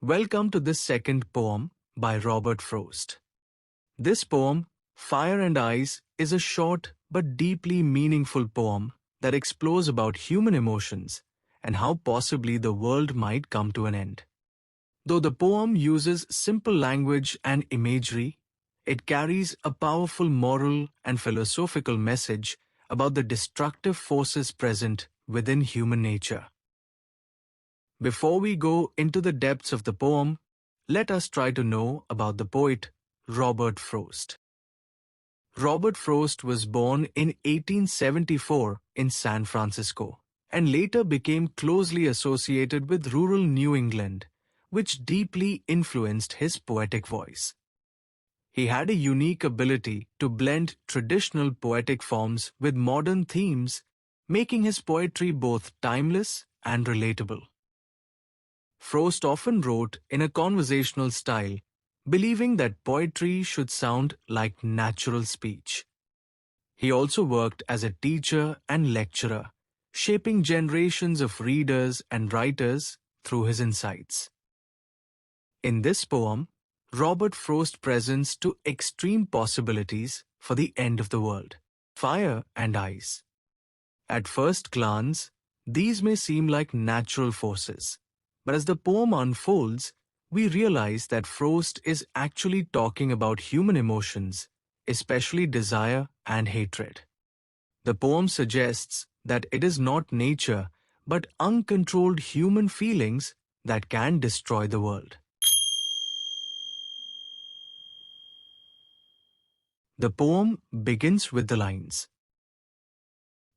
Welcome to this second poem by Robert Frost. This poem, Fire and Ice, is a short but deeply meaningful poem that explores about human emotions and how possibly the world might come to an end. Though the poem uses simple language and imagery, it carries a powerful moral and philosophical message about the destructive forces present within human nature. Before we go into the depths of the poem, let us try to know about the poet Robert Frost. Robert Frost was born in 1874 in San Francisco and later became closely associated with rural New England, which deeply influenced his poetic voice. He had a unique ability to blend traditional poetic forms with modern themes, making his poetry both timeless and relatable. Frost often wrote in a conversational style, believing that poetry should sound like natural speech. He also worked as a teacher and lecturer, shaping generations of readers and writers through his insights. In this poem, Robert Frost presents two extreme possibilities for the end of the world: fire and ice. At first glance, these may seem like natural forces. But as the poem unfolds, we realize that Frost is actually talking about human emotions, especially desire and hatred. The poem suggests that it is not nature, but uncontrolled human feelings that can destroy the world. The poem begins with the lines,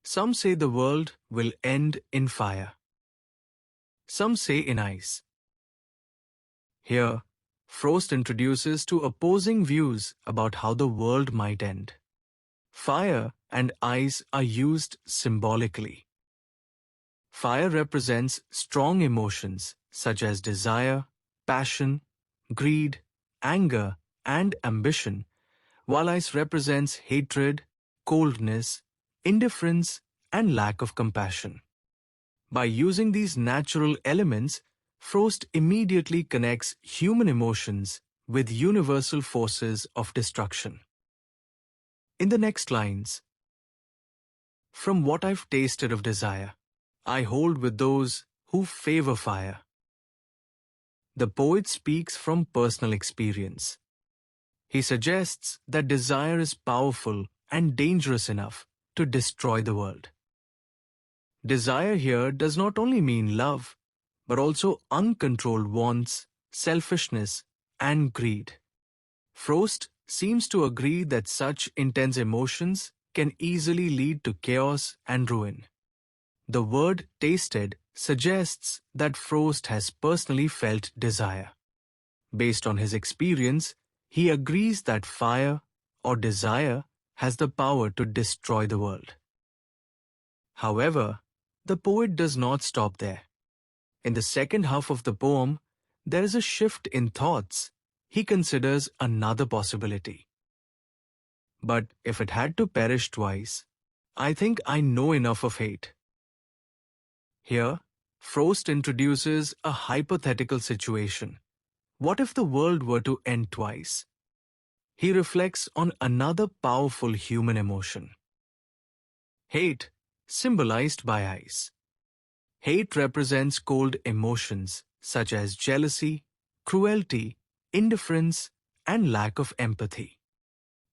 "Some say the world will end in fire. Some say in ice." Here, Frost introduces two opposing views about how the world might end. Fire and ice are used symbolically. Fire represents strong emotions such as desire, passion, greed, anger, and ambition, while ice represents hatred, coldness, indifference, and lack of compassion. By using these natural elements, Frost immediately connects human emotions with universal forces of destruction. In the next lines, "From what I've tasted of desire, I hold with those who favor fire." The poet speaks from personal experience. He suggests that desire is powerful and dangerous enough to destroy the world. Desire here does not only mean love, but also uncontrolled wants, selfishness, and greed. Frost seems to agree that such intense emotions can easily lead to chaos and ruin. The word tasted suggests that Frost has personally felt desire. Based on his experience, he agrees that fire or desire has the power to destroy the world. However, the poet does not stop there. In the second half of the poem, there is a shift in thoughts. He considers another possibility. "But if it had to perish twice, I think I know enough of hate." Here, Frost introduces a hypothetical situation. What if the world were to end twice? He reflects on another powerful human emotion: hate, symbolized by ice. Hate represents cold emotions such as jealousy, cruelty, indifference, and lack of empathy.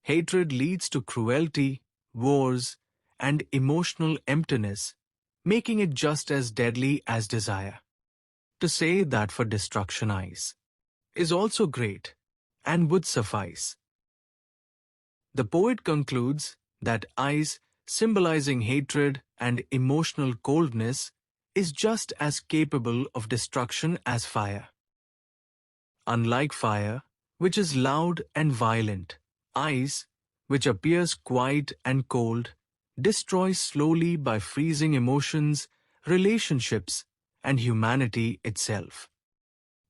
Hatred leads to cruelty, wars, and emotional emptiness, making it just as deadly as desire. To say that for destruction ice is also great and would suffice. The poet concludes that ice, symbolizing hatred and emotional coldness, is just as capable of destruction as fire. Unlike fire, which is loud and violent, ice, which appears quiet and cold, destroys slowly by freezing emotions, relationships, and humanity itself.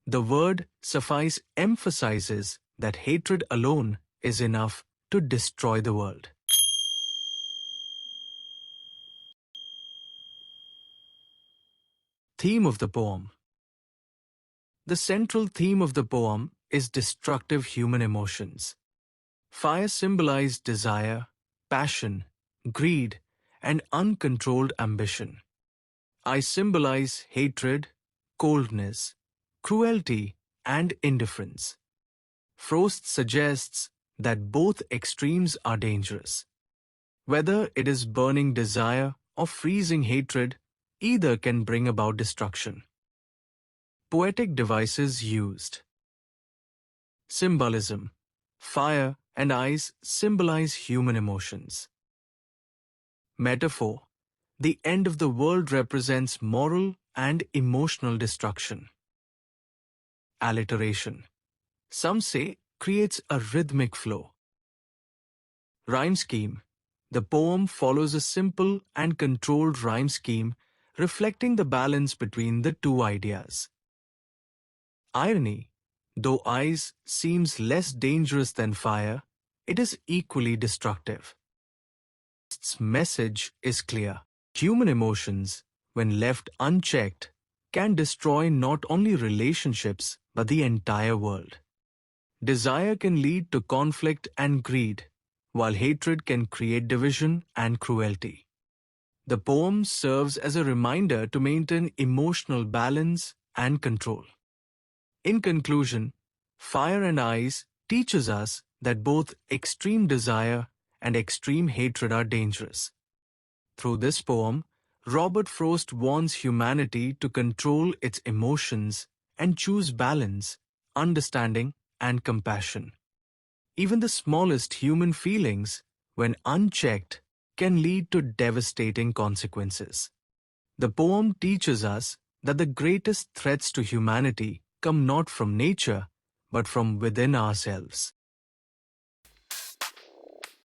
The word suffice emphasizes that hatred alone is enough to destroy the world. Theme of the poem. The central theme of the poem is destructive human emotions. Fire symbolized desire, passion, greed, and uncontrolled ambition. Ice symbolize hatred, coldness, cruelty, and indifference. Frost suggests that both extremes are dangerous. Whether it is burning desire or freezing hatred, either can bring about destruction. Poetic devices used. Symbolism. Fire and ice symbolize human emotions. Metaphor. The end of the world represents moral and emotional destruction. Alliteration. Some say creates a rhythmic flow. Rhyme scheme. The poem follows a simple and controlled rhyme scheme reflecting the balance between the two ideas. Irony. Though ice seems less dangerous than fire, it is equally destructive. Its message is clear. Human emotions, when left unchecked, can destroy not only relationships but the entire world. Desire can lead to conflict and greed, while hatred can create division and cruelty. The poem serves as a reminder to maintain emotional balance and control. In conclusion, Fire and Ice teaches us that both extreme desire and extreme hatred are dangerous. Through this poem, Robert Frost warns humanity to control its emotions and choose balance, understanding, and compassion. Even the smallest human feelings, when unchecked, can lead to devastating consequences. The poem teaches us that the greatest threats to humanity come not from nature, but from within ourselves.